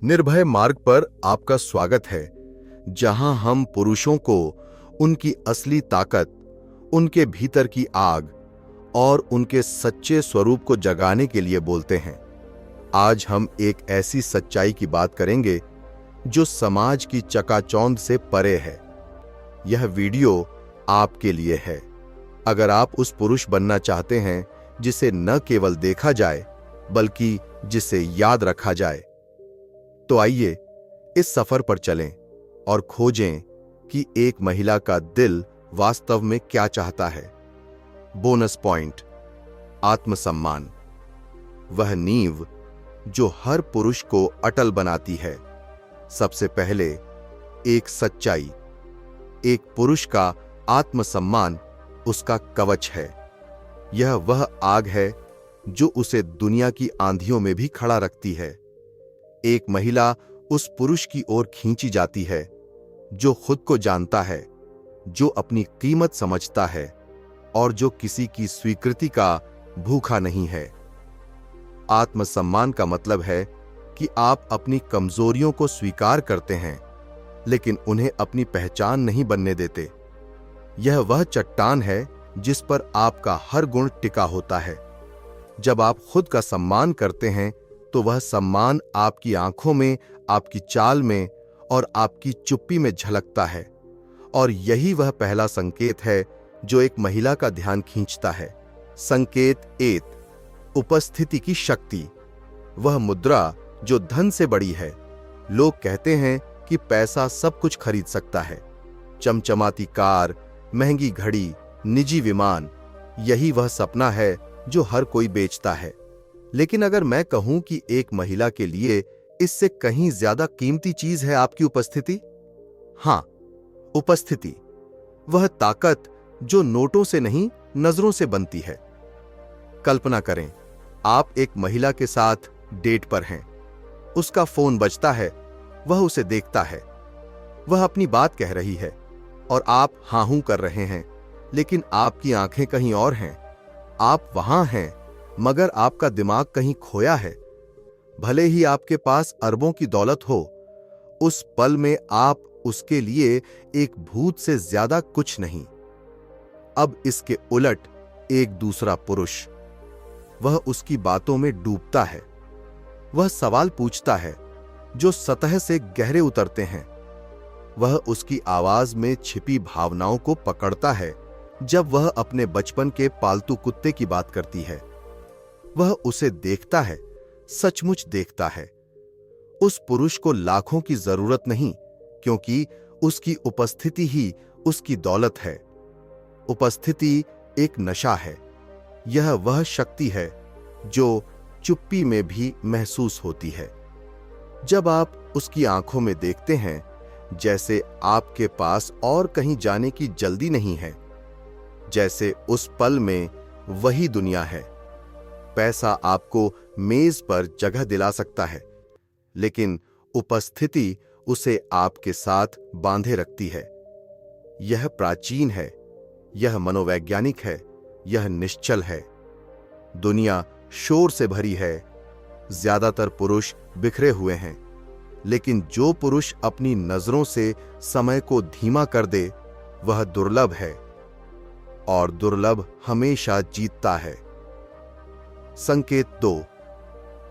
निर्भय मार्ग पर आपका स्वागत है, जहां हम पुरुषों को उनकी असली ताकत, उनके भीतर की आग और उनके सच्चे स्वरूप को जगाने के लिए बोलते हैं। आज हम एक ऐसी सच्चाई की बात करेंगे जो समाज की चकाचौंध से परे है। यह वीडियो आपके लिए है। अगर आप उस पुरुष बनना चाहते हैं जिसे न केवल देखा जाए बल्कि जिसे याद रखा जाए, तो आइए इस सफर पर चलें और खोजें कि एक महिला का दिल वास्तव में क्या चाहता है। बोनस पॉइंट: आत्मसम्मान, वह नींव जो हर पुरुष को अटल बनाती है। सबसे पहले एक सच्चाई: एक पुरुष का आत्मसम्मान उसका कवच है। यह वह आग है जो उसे दुनिया की आंधियों में भी खड़ा रखती है। एक महिला उस पुरुष की ओर खींची जाती है जो खुद को जानता है, जो अपनी कीमत समझता है और जो किसी की स्वीकृति का भूखा नहीं है। आत्मसम्मान का मतलब है कि आप अपनी कमजोरियों को स्वीकार करते हैं, लेकिन उन्हें अपनी पहचान नहीं बनने देते। यह वह चट्टान है जिस पर आपका हर गुण टिका होता है। जब आप खुद का सम्मान करते हैं तो वह सम्मान आपकी आंखों में, आपकी चाल में और आपकी चुप्पी में झलकता है। और यही वह पहला संकेत है जो एक महिला का ध्यान खींचता है। संकेत 1: उपस्थिति की शक्ति। वह मुद्रा जो धन से बड़ी है। लोग कहते हैं कि पैसा सब कुछ खरीद सकता है। चमचमाती कार, महंगी घड़ी, निजी विमान, यही वह सपना है जो हर कोई बेचता है। लेकिन अगर मैं कहूं कि एक महिला के लिए इससे कहीं ज्यादा कीमती चीज है आपकी उपस्थिति? हां, उपस्थिति, वह ताकत जो नोटों से नहीं, नजरों से बनती है। कल्पना करें, आप एक महिला के साथ डेट पर हैं। उसका फोन बजता है, वह उसे देखता है, वह अपनी बात कह रही है और आप हां हूं कर रहे हैं, लेकिन आपकी आंखें कहीं और हैं। आप वहां हैं, मगर आपका दिमाग कहीं खोया है। भले ही आपके पास अरबों की दौलत हो, उस पल में आप उसके लिए एक भूत से ज्यादा कुछ नहीं। अब इसके उलट एक दूसरा पुरुष, वह उसकी बातों में डूबता है। वह सवाल पूछता है जो सतह से गहरे उतरते हैं। वह उसकी आवाज में छिपी भावनाओं को पकड़ता है। जब वह अपने बचपन के पालतू कुत्ते की बात करती है, वह उसे देखता है, सचमुच देखता है। उस पुरुष को लाखों की जरूरत नहीं, क्योंकि उसकी उपस्थिति ही उसकी दौलत है। उपस्थिति एक नशा है। यह वह शक्ति है जो चुप्पी में भी महसूस होती है। जब आप उसकी आंखों में देखते हैं, जैसे आपके पास और कहीं जाने की जल्दी नहीं है, जैसे उस पल में वही दुनिया है। पैसा आपको मेज पर जगह दिला सकता है, लेकिन उपस्थिति उसे आपके साथ बांधे रखती है। यह प्राचीन है, यह मनोवैज्ञानिक है, यह निश्चल है। दुनिया शोर से भरी है, ज्यादातर पुरुष बिखरे हुए हैं, लेकिन जो पुरुष अपनी नजरों से समय को धीमा कर दे, वह दुर्लभ है, और दुर्लभ हमेशा जीतता है। संकेत 2: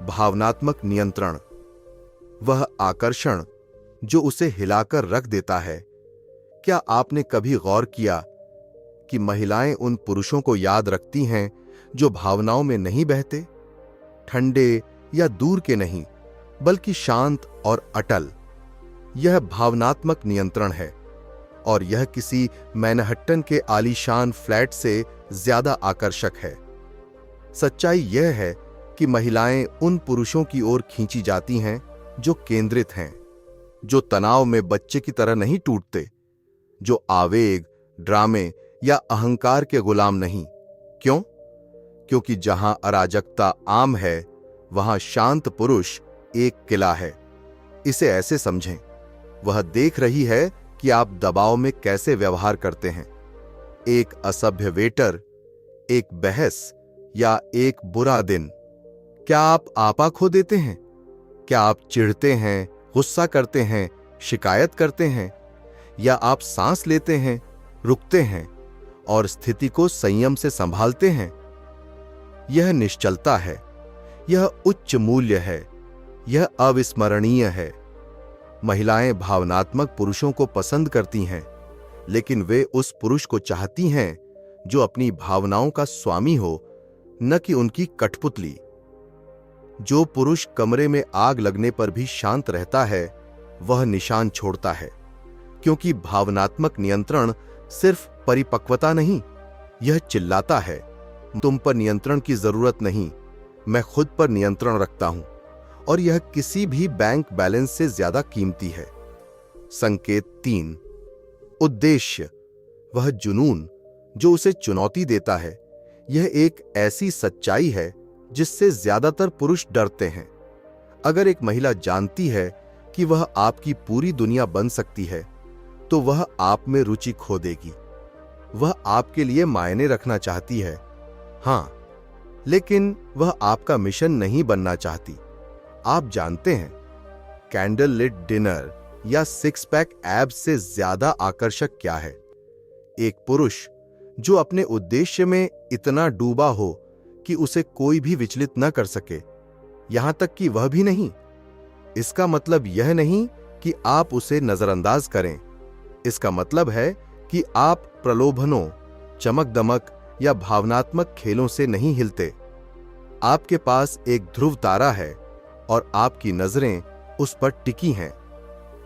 भावनात्मक नियंत्रण। वह आकर्षण जो उसे हिलाकर रख देता है। क्या आपने कभी गौर किया कि महिलाएं उन पुरुषों को याद रखती हैं जो भावनाओं में नहीं बहते, ठंडे या दूर के नहीं, बल्कि शांत और अटल? यह भावनात्मक नियंत्रण है, और यह किसी मैनहट्टन के आलीशान फ्लैट से ज्यादा आकर्षक है। सच्चाई यह है कि महिलाएं उन पुरुषों की ओर खींची जाती हैं जो केंद्रित हैं, जो तनाव में बच्चे की तरह नहीं टूटते, जो आवेग, ड्रामे या अहंकार के गुलाम नहीं। क्यों? क्योंकि जहां अराजकता आम है, वहां शांत पुरुष एक किला है। इसे ऐसे समझें, वह देख रही है कि आप दबाव में कैसे व्यवहार करते हैं। एक असभ्य वेटर, एक बहस या एक बुरा दिन, क्या आप आपा खो देते हैं? क्या आप चिढ़ते हैं, गुस्सा करते हैं, शिकायत करते हैं, या आप सांस लेते हैं, रुकते हैं और स्थिति को संयम से संभालते हैं? यह निश्चलता है, यह उच्च मूल्य है, यह अविस्मरणीय है। महिलाएं भावनात्मक पुरुषों को पसंद करती हैं, लेकिन वे उस पुरुष को चाहती हैं जो अपनी भावनाओं का स्वामी हो, न कि उनकी कठपुतली। जो पुरुष कमरे में आग लगने पर भी शांत रहता है, वह निशान छोड़ता है, क्योंकि भावनात्मक नियंत्रण सिर्फ परिपक्वता नहीं, यह चिल्लाता है, तुम पर नियंत्रण की जरूरत नहीं, मैं खुद पर नियंत्रण रखता हूं, और यह किसी भी बैंक बैलेंस से ज्यादा कीमती है। संकेत 3, उद्देश्य, वह जुनून जो उसे चुनौती देता है। यह एक ऐसी सच्चाई है जिससे ज्यादातर पुरुष डरते हैं। अगर एक महिला जानती है कि वह आपकी पूरी दुनिया बन सकती है, तो वह आप में रुचि खो देगी। वह आपके लिए मायने रखना चाहती है, हां, लेकिन वह आपका मिशन नहीं बनना चाहती। आप जानते हैं, कैंडल लिट डिनर या सिक्स पैक एब्स से ज्यादा आकर्षक क्या है? एक पुरुष जो अपने उद्देश्य में इतना डूबा हो कि उसे कोई भी विचलित न कर सके, यहां तक कि वह भी नहीं। इसका मतलब यह नहीं कि आप उसे नजरअंदाज करें। इसका मतलब है कि आप प्रलोभनों, चमक दमक या भावनात्मक खेलों से नहीं हिलते। आपके पास एक ध्रुव तारा है और आपकी नजरें उस पर टिकी हैं।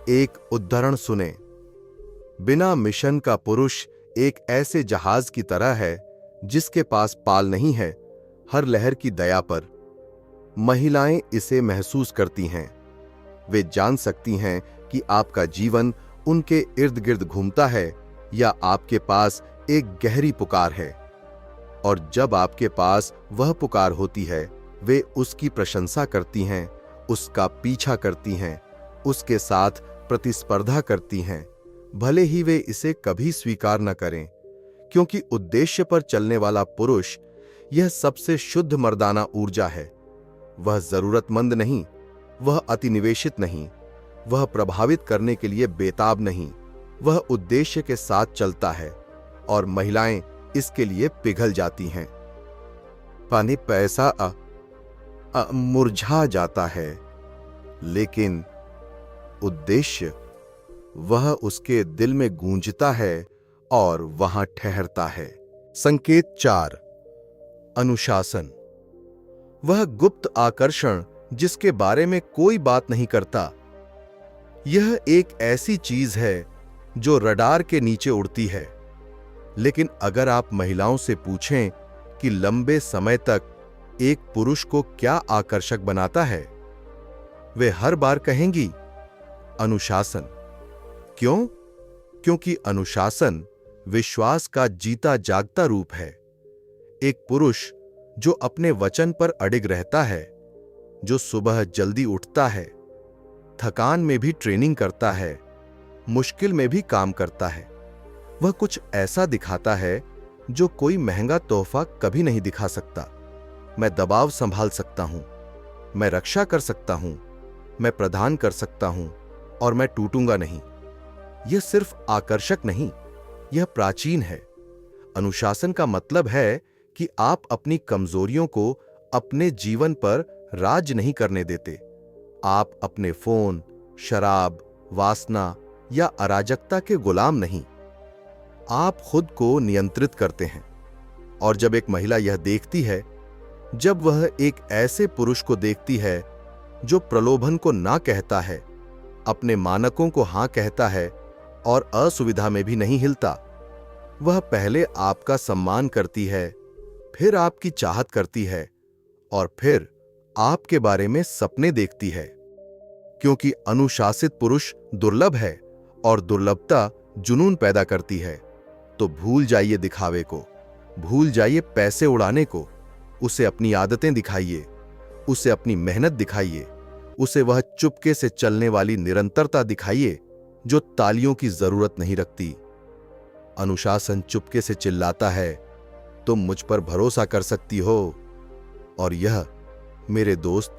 एक उद्धरण सुने, बिना मिशन का पुरुष एक ऐसे जहाज की तरह है जिसके पास पाल नहीं है, हर लहर की दया पर। महिलाएं इसे महसूस करती हैं। वे जान सकती हैं कि आपका जीवन उनके इर्द गिर्द घूमता है या आपके पास एक गहरी पुकार है। और जब आपके पास वह पुकार होती है, वे उसकी प्रशंसा करती हैं, उसका पीछा करती हैं, उसके साथ प्रतिस्पर्धा करती हैं, भले ही वे इसे कभी स्वीकार न करें, क्योंकि उद्देश्य पर चलने वाला पुरुष यह सबसे शुद्ध मर्दाना ऊर्जा है। वह जरूरतमंद नहीं, वह अतिनिवेशित नहीं, वह प्रभावित करने के लिए बेताब नहीं, वह उद्देश्य के साथ चलता है और महिलाएं इसके लिए पिघल जाती हैं। पानी पैसा मुरझा जाता है, लेकिन उद्देश्य वह उसके दिल में गूंजता है और वहां ठहरता है। संकेत 4, अनुशासन, वह गुप्त आकर्षण जिसके बारे में कोई बात नहीं करता। यह एक ऐसी चीज है जो रडार के नीचे उड़ती है, लेकिन अगर आप महिलाओं से पूछें कि लंबे समय तक एक पुरुष को क्या आकर्षक बनाता है, वे हर बार कहेंगी, अनुशासन। क्यों? क्योंकि अनुशासन विश्वास का जीता जागता रूप है। एक पुरुष जो अपने वचन पर अडिग रहता है, जो सुबह जल्दी उठता है, थकान में भी ट्रेनिंग करता है, मुश्किल में भी काम करता है, वह कुछ ऐसा दिखाता है जो कोई महंगा तोहफा कभी नहीं दिखा सकता। मैं दबाव संभाल सकता हूं, मैं रक्षा कर सकता हूं, मैं प्रदान कर सकता हूं और मैं टूटूंगा नहीं। यह सिर्फ आकर्षक नहीं, यह प्राचीन है। अनुशासन का मतलब है कि आप अपनी कमजोरियों को अपने जीवन पर राज नहीं करने देते। आप अपने फोन, शराब, वासना या अराजकता के गुलाम नहीं। आप खुद को नियंत्रित करते हैं। और जब एक महिला यह देखती है, जब वह एक ऐसे पुरुष को देखती है जो प्रलोभन को ना कहता है, अपने मानकों को हां कहता है और असुविधा में भी नहीं हिलता, वह पहले आपका सम्मान करती है, फिर आपकी चाहत करती है और फिर आपके बारे में सपने देखती है। क्योंकि अनुशासित पुरुष दुर्लभ है और दुर्लभता जुनून पैदा करती है। तो भूल जाइए दिखावे को, भूल जाइए पैसे उड़ाने को, उसे अपनी आदतें दिखाइए, उसे अपनी मेहनत दिखाइए, उसे वह चुपके से चलने वाली निरंतरता दिखाइए जो तालियों की जरूरत नहीं रखती। अनुशासन चुपके से चिल्लाता है, तुम मुझ पर भरोसा कर सकती हो। और यह, मेरे दोस्त,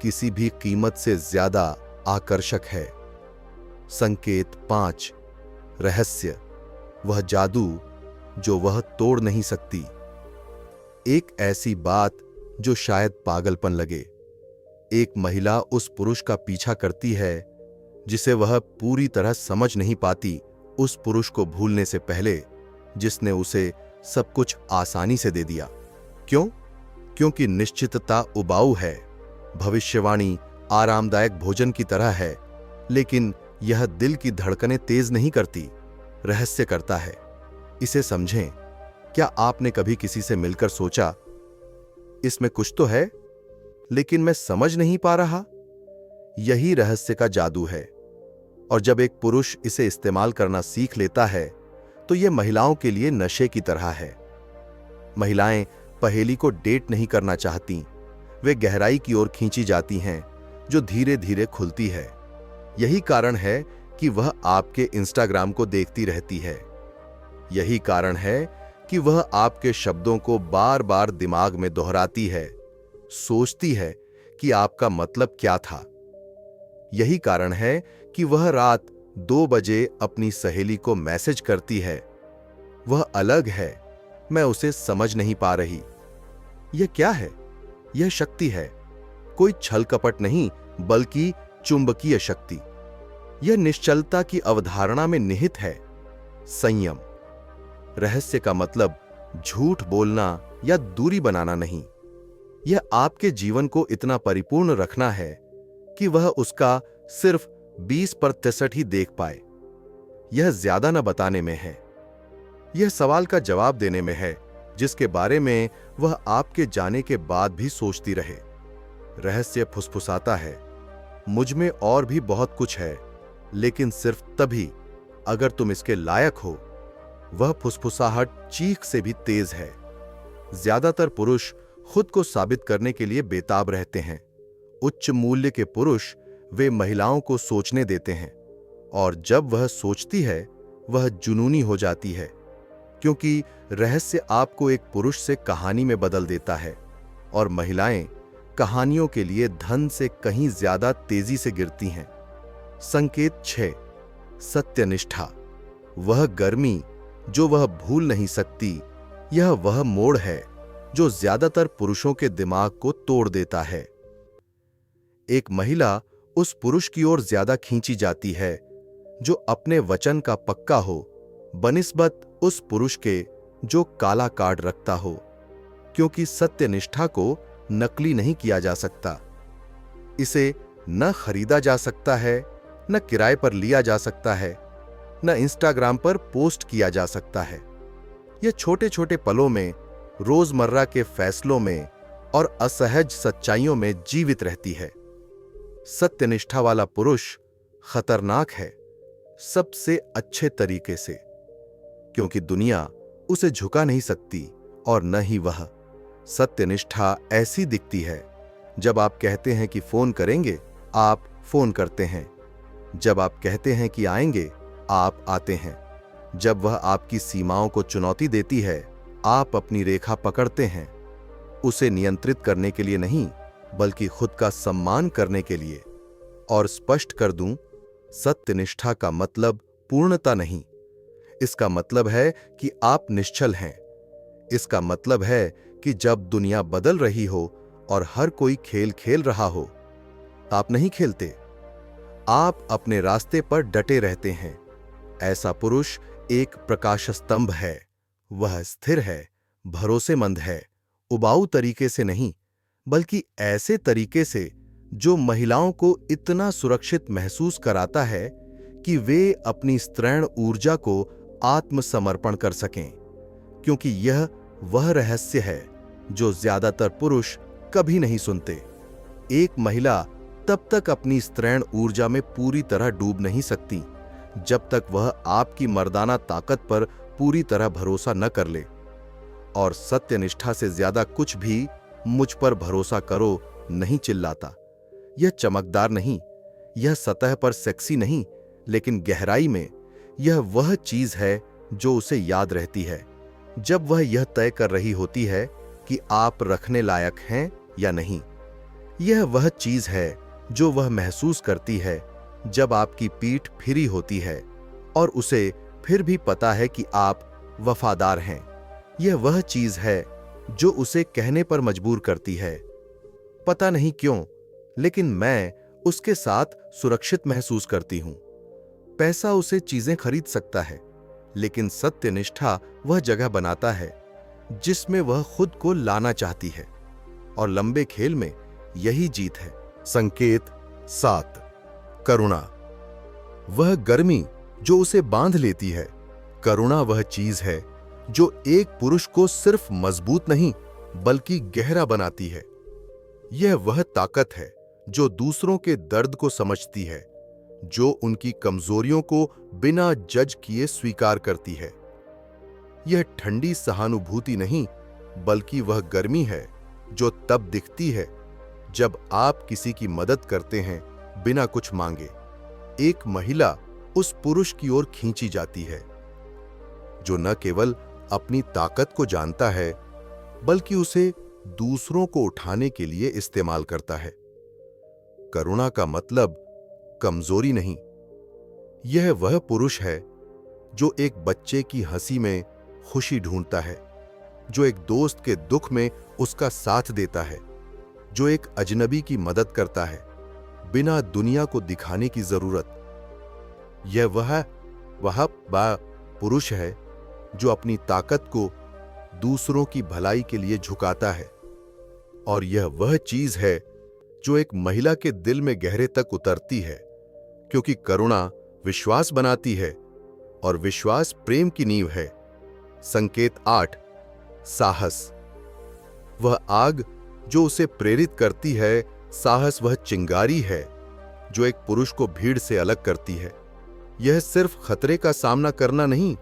किसी भी कीमत से ज्यादा आकर्षक है। संकेत 5। रहस्य, वह जादू जो वह तोड़ नहीं सकती। एक ऐसी बात जो शायद पागलपन लगे। एक महिला उस पुरुष का पीछा करती है जिसे वह पूरी तरह समझ नहीं पाती, उस पुरुष को भूलने से पहले जिसने उसे सब कुछ आसानी से दे दिया। क्यों? क्योंकि निश्चितता उबाऊ है, भविष्यवाणी आरामदायक भोजन की तरह है, लेकिन यह दिल की धड़कनें तेज नहीं करती, रहस्य करता है। इसे समझें। क्या आपने कभी किसी से मिलकर सोचा, इसमें कुछ तो है लेकिन मैं समझ नहीं पा रहा? यही रहस्य का जादू है। और जब एक पुरुष इसे इस्तेमाल करना सीख लेता है तो यह महिलाओं के लिए नशे की तरह है। महिलाएं पहेली को डेट नहीं करना चाहती, वे गहराई की ओर खींची जाती हैं जो धीरे धीरे खुलती है। यही कारण है कि वह आपके इंस्टाग्राम को देखती रहती है। यही कारण है कि वह आपके शब्दों को बार बार दिमाग में दोहराती है, सोचती है कि आपका मतलब क्या था। यही कारण है कि वह रात 2 बजे अपनी सहेली को मैसेज करती है, वह अलग है, मैं उसे समझ नहीं पा रही। यह क्या है? यह शक्ति है, कोई छल कपट नहीं, बल्कि चुंबकीय शक्ति। यह निश्चलता की अवधारणा में निहित है। संयम। रहस्य का मतलब झूठ बोलना या दूरी बनाना नहीं। यह आपके जीवन को इतना परिपूर्ण रखना है कि वह उसका सिर्फ 20% ही देख पाए। यह ज्यादा न बताने में है, यह सवाल का जवाब देने में है जिसके बारे में वह आपके जाने के बाद भी सोचती रहे। रहस्य फुसफुसाता है, मुझ में और भी बहुत कुछ है, लेकिन सिर्फ तभी अगर तुम इसके लायक हो। वह फुसफुसाहट चीख से भी तेज है। ज्यादातर पुरुष खुद को साबित करने के लिए बेताब रहते हैं। उच्च मूल्य के पुरुष वे महिलाओं को सोचने देते हैं, और जब वह सोचती है वह जुनूनी हो जाती है, क्योंकि रहस्य आपको एक पुरुष से कहानी में बदल देता है, और महिलाएं कहानियों के लिए धन से कहीं ज्यादा तेजी से गिरती हैं। संकेत 6। सत्यनिष्ठा। वह गर्मी जो वह भूल नहीं सकती, यह वह मोड़ है जो ज्यादातर पुरुषों के दिमाग को तोड़ देता है। एक महिला उस पुरुष की ओर ज्यादा खींची जाती है जो अपने वचन का पक्का हो, बनिस्बत उस पुरुष के जो काला कार्ड रखता हो, क्योंकि सत्यनिष्ठा को नकली नहीं किया जा सकता। इसे न खरीदा जा सकता है, न किराए पर लिया जा सकता है, न इंस्टाग्राम पर पोस्ट किया जा सकता है। यह छोटे छोटे पलों में, रोजमर्रा के फैसलों में और असहज सच्चाइयों में जीवित रहती है। सत्यनिष्ठा वाला पुरुष खतरनाक है, सबसे अच्छे तरीके से, क्योंकि दुनिया उसे झुका नहीं सकती और न ही वह। सत्यनिष्ठा ऐसी दिखती है, जब आप कहते हैं कि फोन करेंगे, आप फोन करते हैं। जब आप कहते हैं कि आएंगे, आप आते हैं। जब वह आपकी सीमाओं को चुनौती देती है, आप अपनी रेखा पकड़ते हैं। उसे नियंत्रित करने के लिए नहीं, बल्कि खुद का सम्मान करने के लिए। और स्पष्ट कर दूं, सत्यनिष्ठा का मतलब पूर्णता नहीं। इसका मतलब है कि आप निश्चल हैं। इसका मतलब है कि जब दुनिया बदल रही हो और हर कोई खेल खेल रहा हो, आप नहीं खेलते, आप अपने रास्ते पर डटे रहते हैं। ऐसा पुरुष एक प्रकाश स्तंभ है। वह स्थिर है, भरोसेमंद है, उबाऊ तरीके से नहीं, बल्कि ऐसे तरीके से जो महिलाओं को इतना सुरक्षित महसूस कराता है कि वे अपनी स्त्रैण ऊर्जा को आत्मसमर्पण कर सकें। क्योंकि यह वह रहस्य है जो ज्यादातर पुरुष कभी नहीं सुनते। एक महिला तब तक अपनी स्त्रैण ऊर्जा में पूरी तरह डूब नहीं सकती जब तक वह आपकी मर्दाना ताकत पर पूरी तरह भरोसा न कर ले। और सत्यनिष्ठा से ज्यादा कुछ भी मुझ पर भरोसा करो नहीं चिल्लाता। यह चमकदार नहीं, यह सतह पर सेक्सी नहीं, लेकिन गहराई में यह वह चीज है जो उसे याद रहती है जब वह यह तय कर रही होती है कि आप रखने लायक हैं या नहीं। यह वह चीज है जो वह महसूस करती है जब आपकी पीठ फिरी होती है और उसे फिर भी पता है कि आप वफादार हैं। यह वह चीज है जो उसे कहने पर मजबूर करती है, पता नहीं क्यों, लेकिन मैं उसके साथ सुरक्षित महसूस करती हूं। पैसा उसे चीजें खरीद सकता है, लेकिन सत्यनिष्ठा वह जगह बनाता है जिसमें वह खुद को लाना चाहती है, और लंबे खेल में यही जीत है। संकेत 7। करुणा, वह गर्मी जो उसे बांध लेती है। करुणा वह चीज है जो एक पुरुष को सिर्फ मजबूत नहीं बल्कि गहरा बनाती है। यह वह ताकत है जो दूसरों के दर्द को समझती है, जो उनकी कमजोरियों को बिना जज किए स्वीकार करती है। यह ठंडी सहानुभूति नहीं, बल्कि वह गर्मी है जो तब दिखती है जब आप किसी की मदद करते हैं बिना कुछ मांगे। एक महिला उस पुरुष की ओर खींची जाती है जो न केवल अपनी ताकत को जानता है, बल्कि उसे दूसरों को उठाने के लिए इस्तेमाल करता है। करुणा का मतलब कमजोरी नहीं। यह वह पुरुष है जो एक बच्चे की हंसी में खुशी ढूंढता है, जो एक दोस्त के दुख में उसका साथ देता है, जो एक अजनबी की मदद करता है बिना दुनिया को दिखाने की जरूरत। यह वह पुरुष है जो अपनी ताकत को दूसरों की भलाई के लिए झुकाता है। और यह वह चीज है जो एक महिला के दिल में गहरे तक उतरती है, क्योंकि करुणा विश्वास बनाती है और विश्वास प्रेम की नींव है। संकेत 8। साहस, वह आग जो उसे प्रेरित करती है। साहस वह चिंगारी है जो एक पुरुष को भीड़ से अलग करती है। यह सिर्फ खतरे का सामना करना नहीं,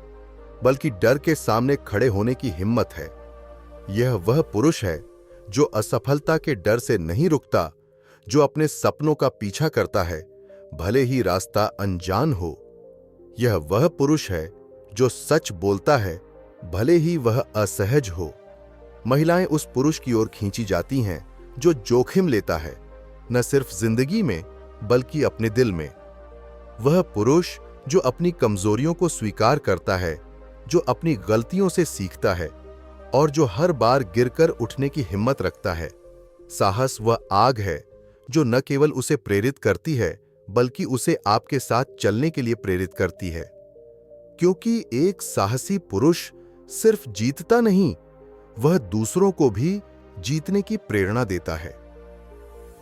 बल्कि डर के सामने खड़े होने की हिम्मत है। यह वह पुरुष है जो असफलता के डर से नहीं रुकता, जो अपने सपनों का पीछा करता है भले ही रास्ता अनजान हो। यह वह पुरुष है जो सच बोलता है भले ही वह असहज हो। महिलाएं उस पुरुष की ओर खींची जाती हैं जो जोखिम लेता है, न सिर्फ जिंदगी में बल्कि अपने दिल में। वह पुरुष जो अपनी कमजोरियों को स्वीकार करता है, जो अपनी गलतियों से सीखता है और जो हर बार गिरकर उठने की हिम्मत रखता है। साहस वह आग है जो न केवल उसे प्रेरित करती है, बल्कि उसे आपके साथ चलने के लिए प्रेरित करती है, क्योंकि एक साहसी पुरुष सिर्फ जीतता नहीं, वह दूसरों को भी जीतने की प्रेरणा देता है।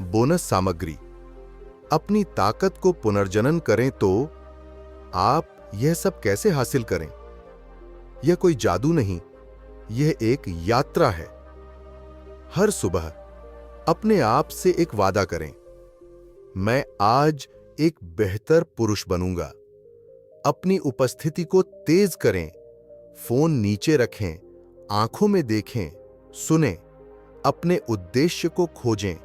बोनस सामग्री, अपनी ताकत को पुनर्जनन करें तो आप यह सब कैसे हासिल करें? यह कोई जादू नहीं, यह एक यात्रा है। हर सुबह अपने आप से एक वादा करें, मैं आज एक बेहतर पुरुष बनूंगा। अपनी उपस्थिति को तेज करें, फोन नीचे रखें, आंखों में देखें, सुनें, अपने उद्देश्य को खोजें।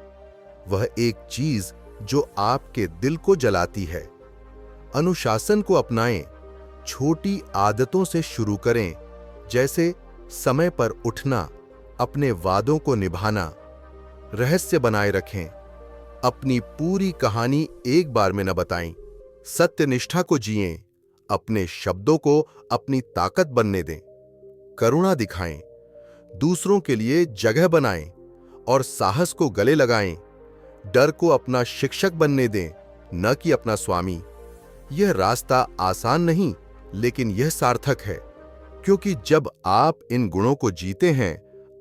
वह एक चीज जो आपके दिल को जलाती है। अनुशासन को अपनाएं, छोटी आदतों से शुरू करें, जैसे समय पर उठना, अपने वादों को निभाना। रहस्य बनाए रखें, अपनी पूरी कहानी एक बार में न बताएं। सत्यनिष्ठा को जिएं, अपने शब्दों को अपनी ताकत बनने दें। करुणा दिखाएं, दूसरों के लिए जगह बनाएं और साहस को गले लगाएं। डर को अपना शिक्षक बनने दें, न कि अपना स्वामी। यह रास्ता आसान नहीं, लेकिन यह सार्थक है, क्योंकि जब आप इन गुणों को जीते हैं,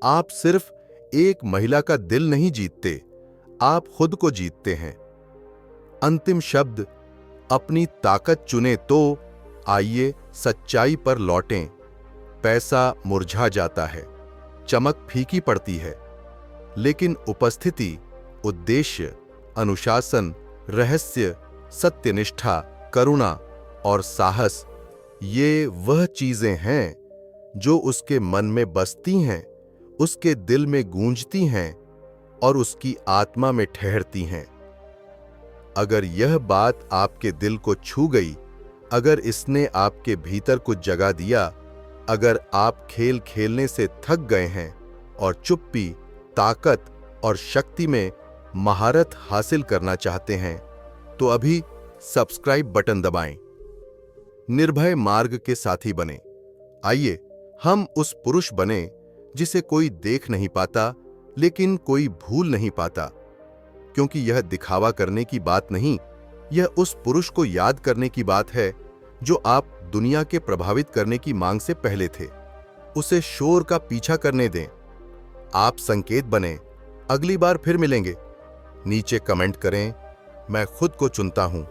आप सिर्फ एक महिला का दिल नहीं जीतते, आप खुद को जीतते हैं। अंतिम शब्द, अपनी ताकत चुने तो आइए सच्चाई पर लौटें। पैसा मुरझा जाता है, चमक फीकी पड़ती है, लेकिन उपस्थिति, उद्देश्य, अनुशासन, रहस्य, सत्यनिष्ठा, करुणा और साहस, ये वह चीजें हैं जो उसके मन में बसती हैं, उसके दिल में गूंजती हैं और उसकी आत्मा में ठहरती हैं। अगर यह बात आपके दिल को छू गई, अगर इसने आपके भीतर कुछ जगा दिया, अगर आप खेल खेलने से थक गए हैं और चुप्पी, ताकत और शक्ति में महारत हासिल करना चाहते हैं तो अभी सब्सक्राइब बटन दबाएं। निर्भय मार्ग के साथी बने। आइए हम उस पुरुष बने जिसे कोई देख नहीं पाता लेकिन कोई भूल नहीं पाता, क्योंकि यह दिखावा करने की बात नहीं, यह उस पुरुष को याद करने की बात है जो आप दुनिया के प्रभावित करने की मांग से पहले थे। उसे शोर का पीछा करने दें। आप संकेत बने। अगली बार फिर मिलेंगे। नीचे कमेंट करें, मैं खुद को चुनता हूं।